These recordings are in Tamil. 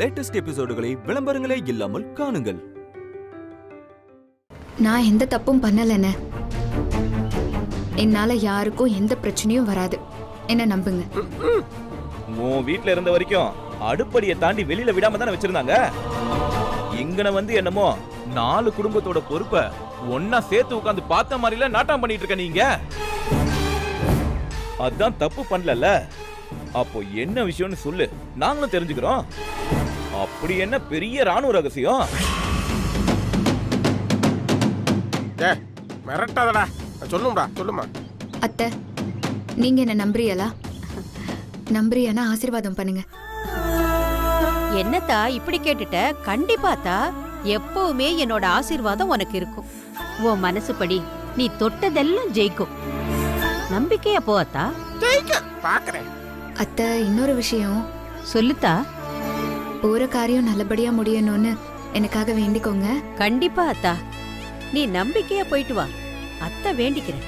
லேட்டஸ்ட் எபிசோடுகளை விளம்பரங்களே இல்லாமல் காணுங்கள். நான் எந்த தப்பும் பண்ணலன்னு, என்னால யாருக்கும் எந்த பிரச்சனையும் வராது, என்ன நம்புங்க. உன் வீட்ல இருந்த வரைக்கும் அடுப்படியை தாண்டி வெளியில விடாம தானே வச்சிருந்தாங்க. இங்கன வந்து என்னமோ 4 குடும்பத்தோட பொறுப்பை ஒன்னா சேர்த்து உட்கார்ந்து பார்த்த மாதிரில நாட்டம் பண்ணிட்டு இருக்க நீங்க. அதான் தப்பு பண்ணல. அப்போ என்ன விஷயம்னு சொல்லு, நாங்களும் தெரிஞ்சுக்கிறோம். அப்படி என்ன பெரிய ராணுவ ரகசியம்? மிரட்டாதடா, சொல்லுமா. அத்தை, நீங்க என்ன நம்புறீங்களா? நம்புறியானா ஆசீர்வாதம் பண்ணுங்க. என்னத்தா இப்படி கேட்டுட்ட? கண்டிப்பாத்தா, எப்பவுமே என்னோட ஆசீர்வாதம் உனக்கு இருக்கும். உன் மனசுப்படி நீ தொட்டதெல்லாம் ஜெயிக்கும். நம்பிக்கையா போ அத்தா. பாக்குறேன். அத்தை, இன்னொரு விஷயம் சொல்லுத்தா. போற காரியம் நல்லபடியா முடியணும்னு எனக்காக வேண்டிக்கோங்க. கண்டிப்பா அத்தா, நீ நம்பிக்கையா போயிட்டு வா. அத்தை வேண்டிக்கிறேன்.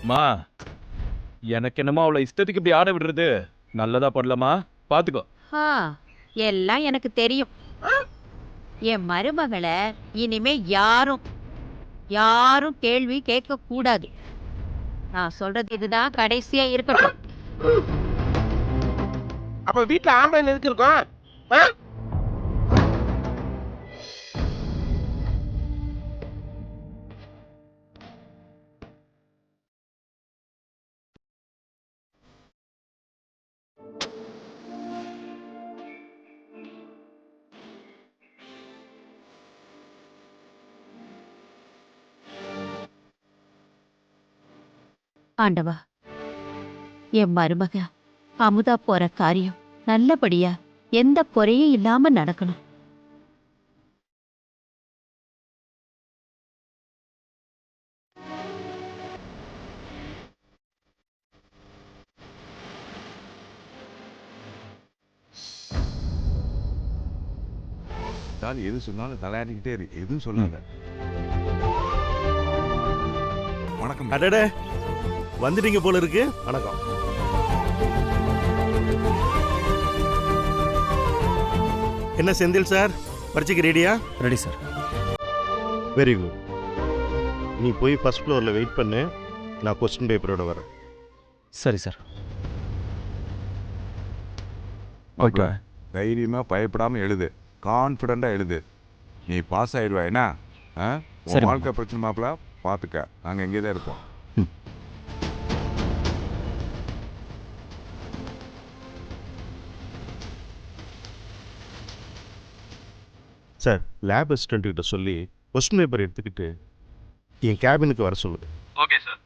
மா, எனக்கு என்னமோ அவளை இஷ்டத்துக்கு இப்படி ஆட விடுறது நல்லதா படலமா? பாத்துக்கோ. எல்லாம் எனக்கு தெரியும். என் மருமகளை இனிமே யாரும் கேள்வி கேட்க கூடாது. நான் சொல்றது இதுதான் கடைசியா இருக்கட்டும். அப்ப வீட்டுல ஆம்பளை எதுக்கு இருக்கும்? ஆண்டவா, என் மருமக அமுதா போற காரியம் நல்லபடியா எந்த குறையும் இல்லாம நடக்கணும். எது சொன்னாலும் தலையாடிக்கிட்டே இருக்கு, எதுவும் சொல்லாத. வணக்கம். அடடே, வந்துட்டீங்க போல இருக்கு. வணக்கம். என்ன செந்தில் சார், பரீட்சைக்கு ரெடியா? Ready sir. Very good. நீ போய் ஃபர்ஸ்ட் ஃப்ளோரில் வெயிட் பண்ணு, நான் கொஸ்டின் பேப்பரோட வரேன். சரி சார். ஓகே. தைரியமா பயப்படாம எழுது, கான்ஃபிடண்டா எழுது. நீ பாஸ் ஆயிடுவா. என்ன வாழ்க்கை பிரச்சனை மாப்பிள பார்த்துக்க, நாங்கள் எங்கே தான் இருப்போம். சார், லேப் அசிஸ்டன்ட் கிட்ட சொல்லி கொஸ்டின் பேப்பர் எடுத்துக்கிட்டு என் கேபினுக்கு வர சொல்லுங்க. Okay sir.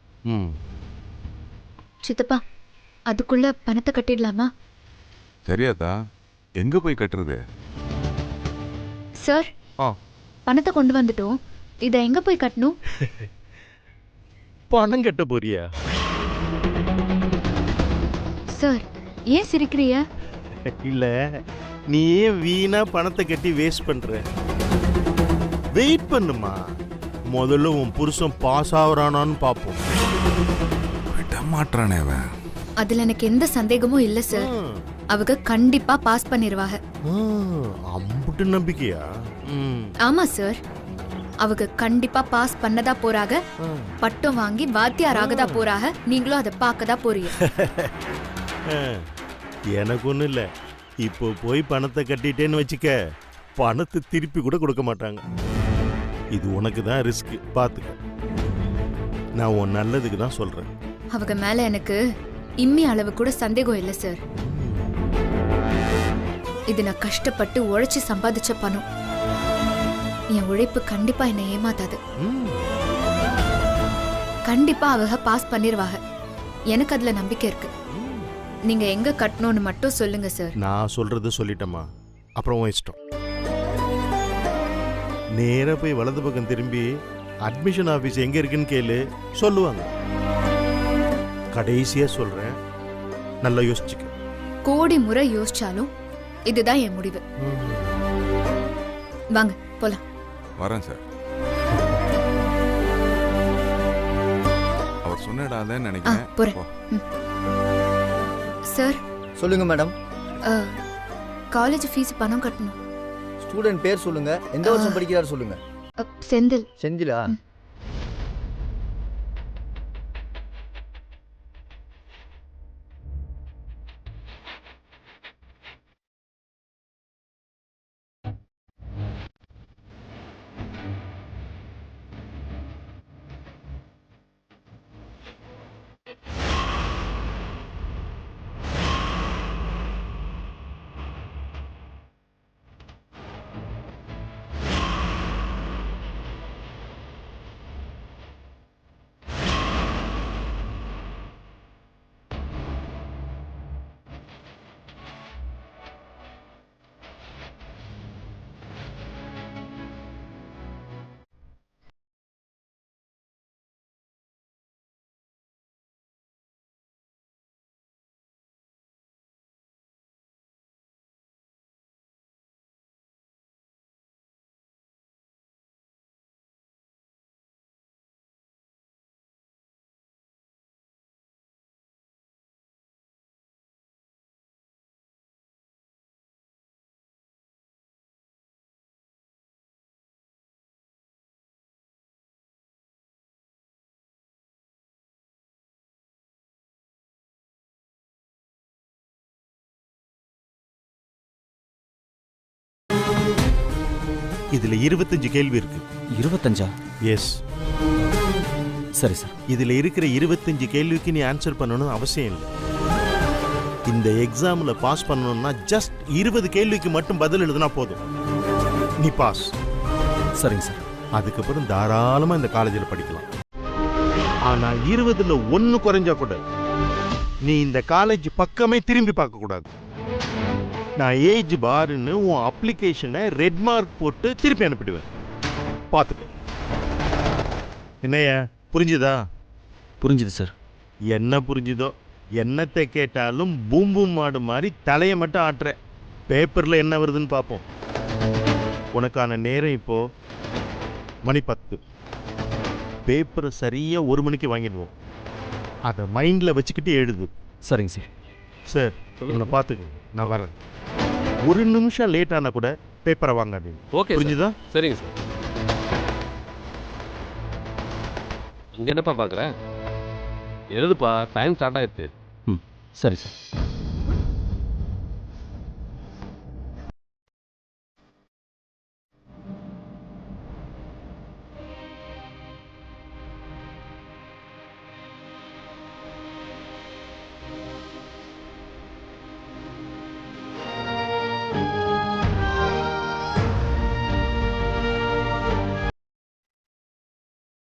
சித்தப்பா, அதுக்குள்ள பணத்தை கட்டிடலாமா? சரியாதா? எங்க போய் கட்டுறது? சார், பணத்தை கொண்டு வந்துட்டோம், இதை எங்க போய் கட்டணும்? பணம் கட்ட போறியா? சார், ஏன் சிரிக்கிறிய? இல்ல, நீ ஏன் வீணா பணத்தை கட்டி வேஸ்ட் பண்ற? வெயிட் பண்ணுமா, முதல்ல உன் புருஷன் பாஸ் ஆகுறானான்னு பாப்போம். மாற்றானே அவன். அதுல எனக்கு எந்த சந்தேகமும் இல்ல சார். அவங்க கண்டிப்பா பாஸ் பண்ணிருவாங்க. அம்புட்டு நம்பிக்கையா? ஆமா சார், அவங்க கண்டிப்பா பாஸ் பண்ணதா போறாங்க, பட்டம் வாங்கி வாத்தியார் ஆகதா போறாங்க. நீங்களும் அதை பார்க்கதா போறீங்க. எனக்கு ஒன்றும் இல்லை. இப்போ போய் பணத்தை கட்டிட்டேன்னு வச்சுக்க, பணத்தை திருப்பி கூட கொடுக்க மாட்டாங்க. இது உனக்கு தான் ரிஸ்க், பார்த்துக்க. நான் உன் நல்லதுக்கு தான் சொல்றேன். அவங்க மேல எனக்கு இம்மி அளவு கூட சந்தேகம் இல்லை சார். இது நான் கஷ்டப்பட்டு உழைச்சு சம்பாதிச்ச பணம். என் உழைப்பு கண்டிப்பா என்னை ஏமாத்தாது. கண்டிப்பா அவங்க பாஸ் பண்ணிருவாங்க, எனக்கு அதுல நம்பிக்கை இருக்கு. நீங்க எங்க கட்டணும்னு மட்டும் சொல்லுங்க சார். நான் சொல்றது சொல்லிட்டேம்மா, அப்புறம் உன் இஷ்டம். நேரா போய் வலது பக்கம் திரும்பி அட்மிஷன் ஆபீஸ் எங்க இருக்குன்னு கேளு, சொல்லுவாங்க. கடைசியா சொல்றேன், நல்லா யோசிச்சுக்க. கோடி முறை யோசிச்சாலும் இதுதான் என் முடிவு. வாங்க போலாம். வரேன் சார். அவர் சொன்னடாதான் நினைக்கிறேன். போறேன். சார் சொல்லுங்க மேடம். காலேஜ் ஃபீஸ் பணம் கட்டணும். ஸ்டூடெண்ட் பேர் சொல்லுங்க. எந்த வருஷம் படிக்கிறார் சொல்லுங்க. செந்தில். செந்திலா? இதுல 25 கேள்வி இருக்கு. 25? எஸ். சரி சார். இதுல இருக்கிற 25 கேள்விக்கு நீ ஆன்சர் பண்ணணும்னு அவசியம் இல்லை. இந்த எக்ஸாம்ல பாஸ் பண்ணணும்னா ஜஸ்ட் 20 கேள்விக்கு மட்டும் பதில் எழுதுனா போதும், நீ பாஸ். சரிங்க சார். அதுக்கப்புறம் தாராளமா இந்த காலேஜில் படிக்கலாம். ஆனா 20ல 1 குறைஞ்சா கூட நீ இந்த காலேஜ் பக்கமே திரும்பி பார்க்க கூடாது. நான் ஏஜ் பார்னு உன் அப்ளிகேஷனை ரெட் மார்க் போட்டு திருப்பி அனுப்பிடுவேன். பார்த்துக்க. என்னையா புரிஞ்சுதா? புரிஞ்சுது சார். என்ன புரிஞ்சுதோ? என்னத்தை கேட்டாலும் பூம் பூம் மாடு மாதிரி தலையை மட்டும் ஆட்டுற. பேப்பரில் என்ன வருதுன்னு பார்ப்போம். உனக்கான நேரம் இப்போ மணி 10. பேப்பரை சரியாக 1 மணிக்கு வாங்கிடுவோம். அதை மைண்டில் வச்சுக்கிட்டு எழுது. சரிங்க சார். சார் உன்னை பார்த்துக்க, நான் வரேன். 1 நிமிஷம் லேட் ஆனால் கூட பேப்பரை வாங்காதீங்க. ஓகே புரிஞ்சுதா? சரிங்க சார். இங்கே என்னப்பா பார்க்குறேன்? எழுதுப்பா, டைம் ஸ்டார்ட் ஆயிடுச்சு. ம் சரி சார்.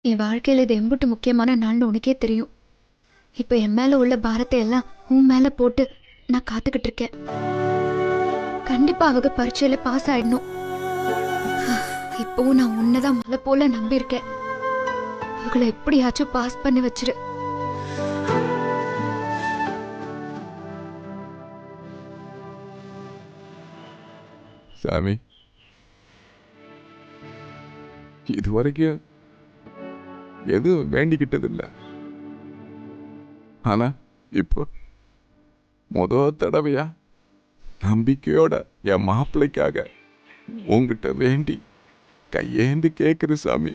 என் வாழ்க்கையில் இது எம்பிட்டு முக்கியமான நாள்னு உனக்கே தெரியும். இப்போ என் மேலே உள்ள பாரத்தை எல்லாம் உன் மேலே போட்டு நான் காத்துக்கிட்டு இருக்கேன். கண்டிப்பா அவங்க பரீட்சையில பாஸ் ஆயிடணும். இப்போவும் நான் உன்னதான் மலை போல நம்பியிருக்கேன். அவங்கள எப்படியாச்சும் பாஸ் பண்ணி வச்சிரு. சாமி, இதுவரைக்கும் எதுவும் வேண்டிக்கிட்டதில்லை. ஆனா இப்போ முதல் தடவையா நம்பிக்கையோட என் மாப்பிள்ளைக்காக உங்ககிட்ட வேண்டி கையேந்து கேட்குற சாமி.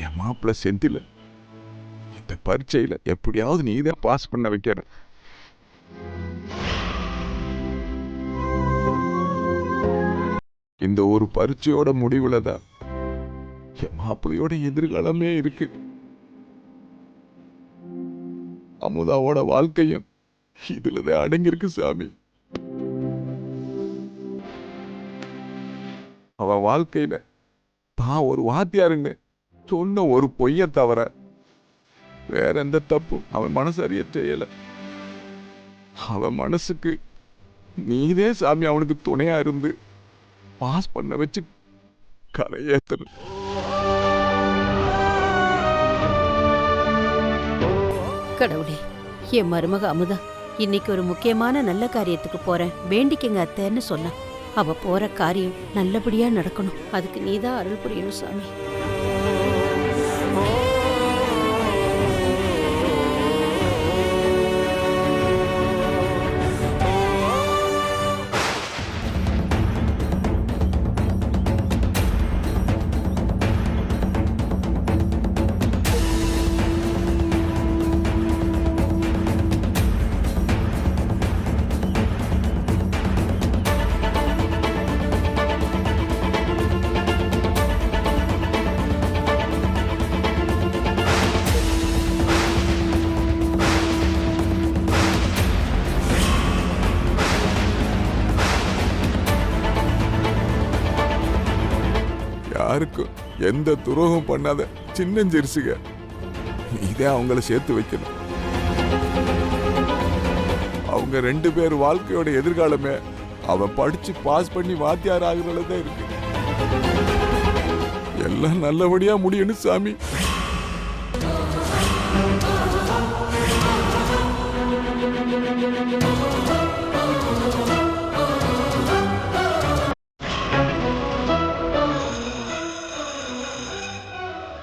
என் மாப்பிள்ளை செந்தில இந்த பரீட்சையில எப்படியாவது நீதான் பாஸ் பண்ண வைக்கிற. இந்த ஒரு பரீட்சையோட முடிவுல தான் என் மாப்பிள்ளையோட எதிர்காலமே இருக்கு. அமுதாவோட வாழ்க்கையும் இதுலதான் அடங்கியிருக்கு சாமி. அவ வாழ்க்கையில தான் ஒரு வாத்தியாருன்னு சொன்ன ஒரு பொய்ய தவிர வேற எந்த தப்பும் அவன் மனசு அறிய செய்யல. அவன் மனசுக்கு நீதே சாமி அவனுக்கு துணையா இருந்து பாஸ் பண்ண வச்சு கரையேத்தன. கடவுளே, என் மருமக அமுதா இன்னைக்கு ஒரு முக்கியமான நல்ல காரியத்துக்கு போறேன், வேண்டிக்கங்க அத்தைன்னு சொன்ன. அவ போற காரியம் நல்லபடியா நடக்கணும். அதுக்கு நீதான் அருள் புரியணும் சாமி. யாருக்கும் எந்த துரோகம் பண்ணாத சின்னஞ்சிரிசுக. இதே அவங்கள சேர்த்து வைக்கணும். அவங்க 2 பேர் வாழ்க்கையோட எதிர்காலமே அவன் படிச்சு பாஸ் பண்ணி வாத்தியார் ஆகுறதுல தான் இருக்கு. எல்லாம் நல்லபடியா முடியணும் சாமி.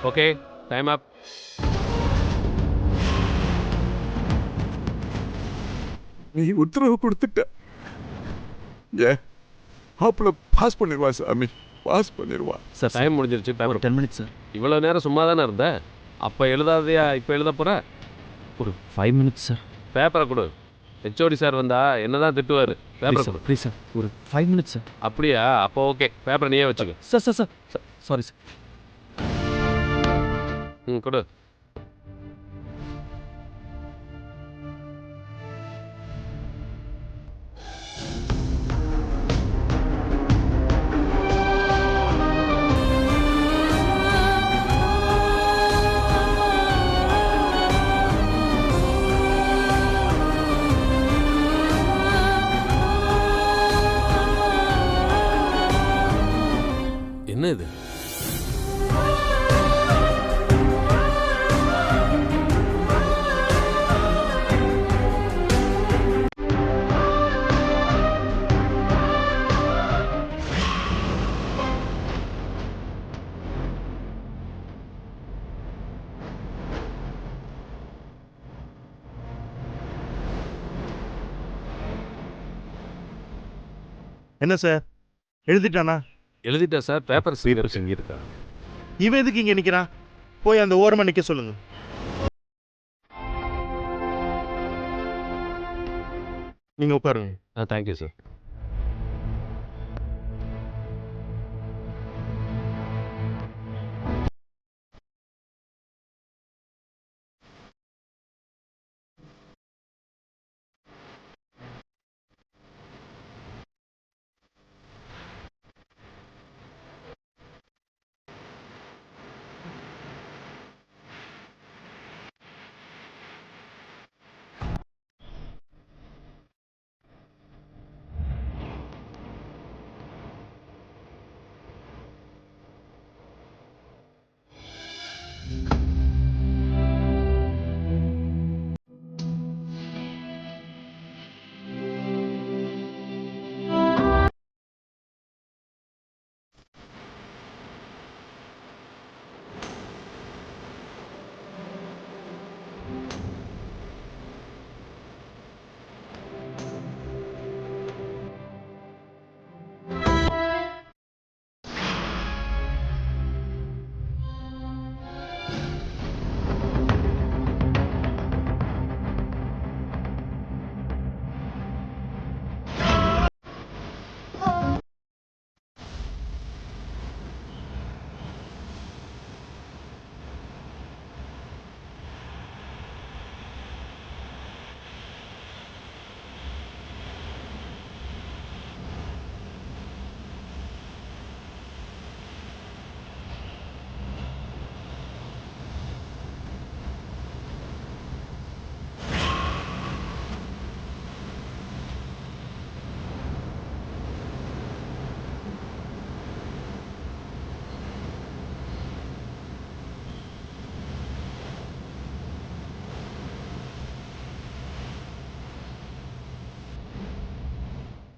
ஓகே, டைம் அப். நீ உத்தரவு கொடுத்துட்ட. மாப்பிள்ள பாஸ் பண்ணிடுவா சாமி, பாஸ் பண்ணிடுவா. சார் டைம் முடிஞ்சிருச்சு. ஒரு 10 மினிட்ஸ் சார். இவ்வளோ நேரம் சும்மா தானே இருந்த? அப்போ எழுதாதையா இப்போ எழுத போற? ஒரு 5 மினிட்ஸ் சார். பேப்பரை கொடு. ஹெச்ஓடி சார் வந்தா என்னதான் திட்டுவார். பேப்பரை கொடு. ப்ளீஸ் சார், ஒரு 5 மினிட்ஸ் சார். அப்படியா? அப்போ ஓகே, பேப்பரை நீயே வச்சுக்க. Sir sir sir sir sorry sir. கொடு. என்ன இது? என்ன சார் எழுதிட்டானா? எழுதிட்டா சார். பேப்பர் இருக்கா? இவன் எதுக்கு இங்கே நிற்கிறான்? போய் அந்த ஓரமாக நிற்க சொல்லுங்க. நீங்கள் உட்காருங்க. Thank you sir.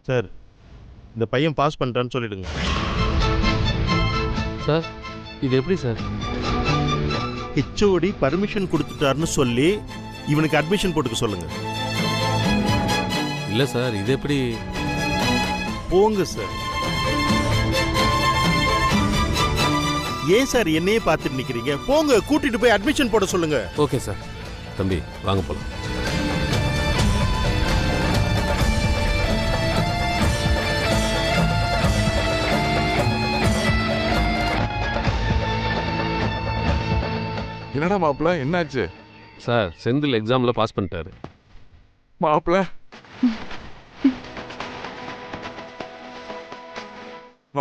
சார் இந்த பையன் பாஸ் பண்ணிட்டான்னு சொல்லிடுங்க. சார் இது எப்படி சார்? ஹெச்ஓடி பர்மிஷன் கொடுத்துட்டாருன்னு சொல்லி இவனுக்கு அட்மிஷன் போட்டுக்க சொல்லுங்க. இல்லை சார், இது எப்படி? போங்க சார். ஏன் சார் என்னையே பார்த்துட்டு நிக்கிறீங்க? போங்க, கூட்டிட்டு போய் அட்மிஷன் போட சொல்லுங்க. Okay sir. தம்பி வாங்க போலாம். என்னடா மாப்பிள்ள, என்னாச்சு? சார் செந்தில் எக்ஸாமில் பாஸ் பண்ணிட்டாரு. மாப்பிள்ள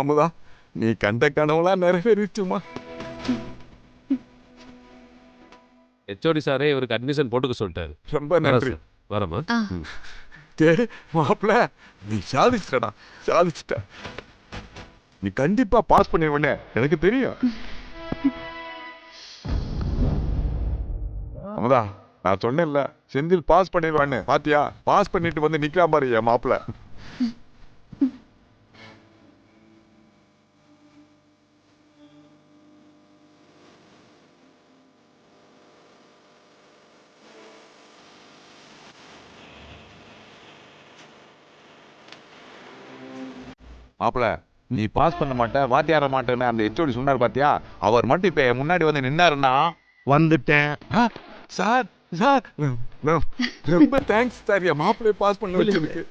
அமுதா, நீ கண்ட கனவுலாம் நிறைவேறிச்சுமா. ஹெச்ஓடி சாரே இவருக்கு அட்மிஷன் போட்டுக்க சொல்லிட்டாரு. ரொம்ப நன்றி. வரமா? மாப்பிள்ள நீ சாதிச்சிட்டடா, சாதிச்சிட்ட. நீ கண்டிப்பா பாஸ் பண்ணிடுவனே எனக்கு தெரியும். அமதா நான் சொன்னேன்ல செந்தில் பாஸ் பண்ணிடுவான்னு, பாத்தியா? பாஸ் பண்ணிட்டு வந்து நிக்கிறா பாரு என் மாப்பிள்ள. மாப்பிள்ள நீ பாஸ் பண்ண மாட்ட, வாத்தியார மாட்டேன்னு அந்த ஹெச்ஓடி சொன்னார் பாத்தியா? அவர் மட்டும் இப்ப முன்னாடி வந்து நின்னாருன்னா வந்துட்டேன். சார் சார் ரொம்ப தேங்க்ஸ் சார், என் மாப்பிள்ளைய பாஸ் பண்ண வச்சதுக்கு.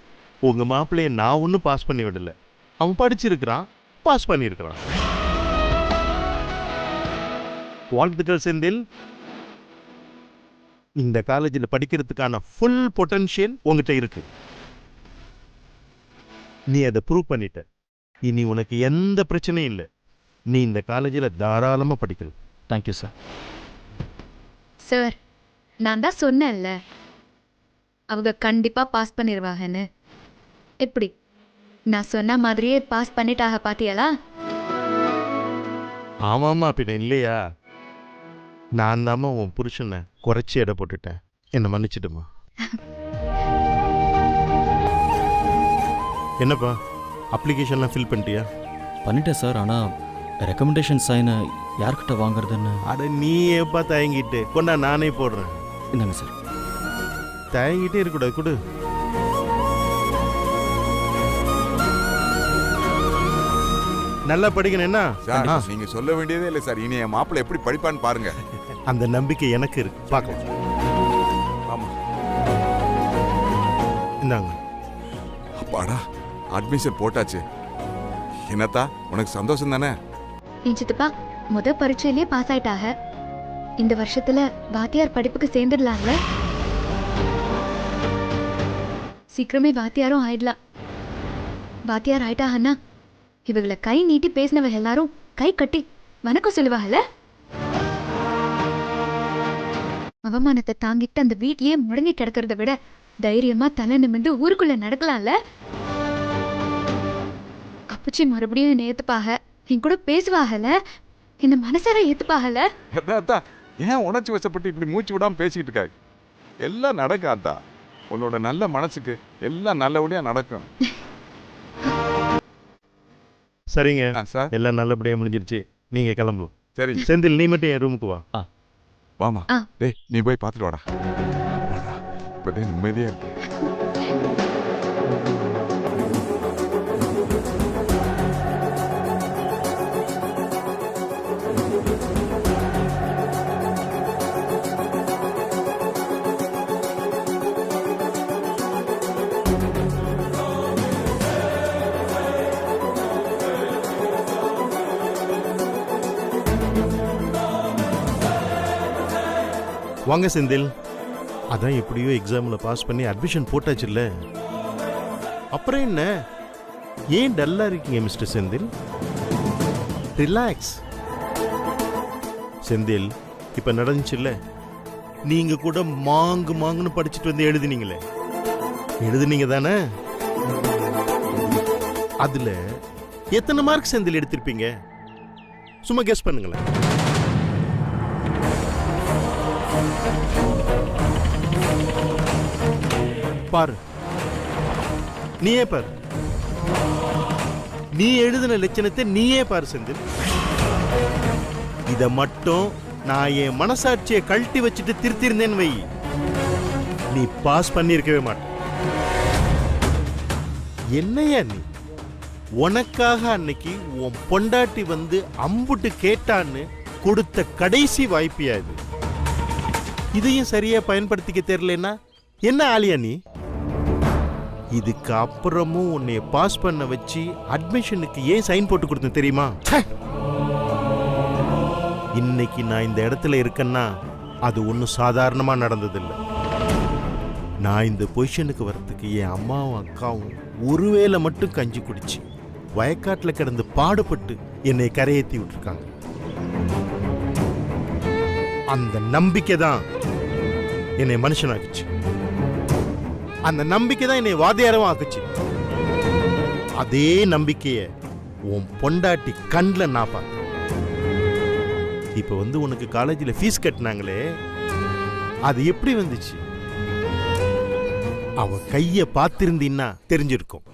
உங்க மாப்பிள்ளைய நான் ஒன்றும் பாஸ் பண்ணி விடல, அவன் படிச்சிருக்கிறான், பாஸ் பண்ணியிருக்கிறான். வாழ்த்துக்கள் செந்தில். இந்த காலேஜில் படிக்கிறதுக்கான ஃபுல் பொட்டன்ஷியல் உங்ககிட்ட இருக்கு. நீ அதை ப்ரூவ் பண்ணிட்ட. இனி உனக்கு எந்த பிரச்சனையும் இல்லை. நீ இந்த காலேஜில் தாராளமாக படிக்கணும். Thank you sir. சார் நான் தான் சொன்னேன்ல அவங்க கண்டிப்பா பாஸ் பண்ணிடுவாங்கன்னு. எப்படி நான் சொன்ன மாதிரியே பாஸ் பண்ணிட்டாக பாத்தியாளா? ஆமாம்மா, பின்ன இல்லையா? நான் தாம்மா உன் புருஷனை குறைச்சி எடை போட்டுட்டேன். என்னை மன்னிச்சிடுமா. என்னப்பா அப்ளிகேஷன்லாம் ஃபில் பண்ணிட்டியா? பண்ணிட்டேன் சார். ஆனால் ரெக்கமெண்டேஷன் சைனை யார்கிட்ட வாங்குறதுன்னு. அட நீ எப்பா தயங்கிட்டு கொண்டா, நானே போடுறேன். என்னங்க சார்? தயங்கிட்டே இருக்கக்கூடாது, கொடு. நல்லா படிக்கணும். என்ன சார் நீங்க சொல்ல வேண்டியதே இல்லை சார், இனி என் மாப்பிள்ளை எப்படி படிப்பான்னு பாருங்க. அந்த நம்பிக்கை எனக்கு இருக்கு, பார்க்கலாம். ஆமா இந்தாங்க. அப்பாடா அட்மிஷன் போட்டாச்சு. என்னத்தா உனக்கு சந்தோஷம் தானே? என் சித்தப்பா முத பரீட்சையிலேயே பாஸ் ஆயிட்டாக. இந்த வருஷத்துல வாத்தியார் படிப்புக்கு சேர்ந்துடலாம்ல. சீக்கிரமே வாத்தியாரும் ஆயிடலாம். வாத்தியார் ஆயிட்டாகன்னா இவங்களை கை நீட்டி பேசினவ எல்லாரும் கை கட்டி வணக்கம் சொல்லுவாங்கல்ல. அவமானத்தை தாங்கிட்டு அந்த வீட்லயே முடங்கி கிடக்கிறத விட தைரியமா தலை நிமிர்ந்து ஊருக்குள்ள நடக்கலாம்ல. அப்பச்சி மறுபடியும் என்னை ஏத்துப்பாக, என் கூட பேசுவாகல, என்ன மனசார ஏத்துப்பாகல. ஏன் உணர்ச்சி வசப்பட்டு இப்படி மூச்சு விடாம பேசிக்கிட்டு இருக்காய்? எல்லாம் நடக்கும் அத்தா, உன்னோட நல்ல மனசுக்கு எல்லாம் நல்லபடியா நடக்கும். சரிங்க சார், எல்லாம் நல்லபடியா முடிஞ்சிருச்சு. நீங்க கிளம்பும். சரி செந்தில், நீ மட்டும் என் ரூமுக்கு வா. வாமா. டேய் நீ போய் பார்த்துட்டு வாடா. இப்போதே நிம்மதியா இருக்கு. வாங்க செந்தில். அதான் எப்படியோ எக்ஸாமில் பாஸ் பண்ணி அட்மிஷன் போட்டாச்சுல்ல, அப்புறம் என்ன? ஏன் டல்லா இருக்கீங்க மிஸ்டர் செந்தில்? ரிலாக்ஸ். செந்தில், இப்போ நடந்துச்சுல்ல, நீங்க கூட மாங்குன்னு படிச்சுட்டு வந்து எழுதுனீங்க தானே? அதுல எத்தனை மார்க் செந்தில் எடுத்திருப்பீங்க? சும்மா கெஸ் பண்ணுங்களேன். பாரு, நீயே பாரு, நீ எழுதின லட்சணத்தை நீயே பாரு செந்தில். இத மட்டும் நான் என் மனசாட்சியை கழட்டி வச்சுட்டு திருத்திருந்தேன்னு வை, நீ பாஸ் பண்ணியிருக்கவே மாட்ட. என்னையா நீ? உனக்காக அன்னைக்கு உன் பொண்டாட்டி வந்து அம்புட்டு கேட்டான்னு கொடுத்த கடைசி வாய்ப்பியா இது? இதையும் சரியா பயன்படுத்திக்க தெரியலன்னா என்ன ஆலியா நீ? இதுக்கு அப்புறமும் உன்னை பாஸ் பண்ண வச்சு அட்மிஷனுக்கு ஏன் சைன் போட்டு கொடுத்தேன் தெரியுமா? இன்னைக்கு நான் இந்த இடத்துல இருக்கேன்னா அது ஒன்றும் சாதாரணமா நடந்ததில்லை. நான் இந்த பொசிஷனுக்கு வர்றதுக்கு என் அம்மாவும் அக்காவும் ஒருவேளை மட்டும் கஞ்சி குடிச்சு வயக்காட்டில் கிடந்து பாடுபட்டு என்னை கரையேற்றி விட்டுருக்காங்க. அந்த நம்பிக்கை தான் என்னை மனுஷனாக்குச்சு. அந்த நம்பிக்கை தான் என்னை வாத்தியாரவும் ஆக்குச்சு. அதே நம்பிக்கையை உன் பொண்டாட்டி கண்ணில் நான் பார்த்தேன். இப்போ உனக்கு காலேஜில் ஃபீஸ் கட்டினாங்களே, அது எப்படி வந்துச்சு? அவ கையை பார்த்திருந்தீன்னா தெரிஞ்சிருக்கும்.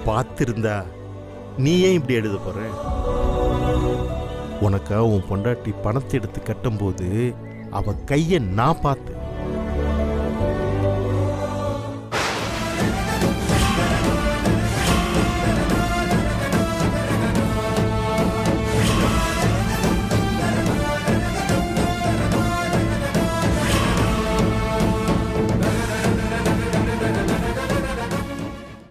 பார்த்திருந்தா நீ ஏன் இப்படி எழுத போற? உனக்கா உன் பொண்டாட்டி பணத்தை எடுத்து கட்டும்போது அவ கையை நான் பார்த்தேன்.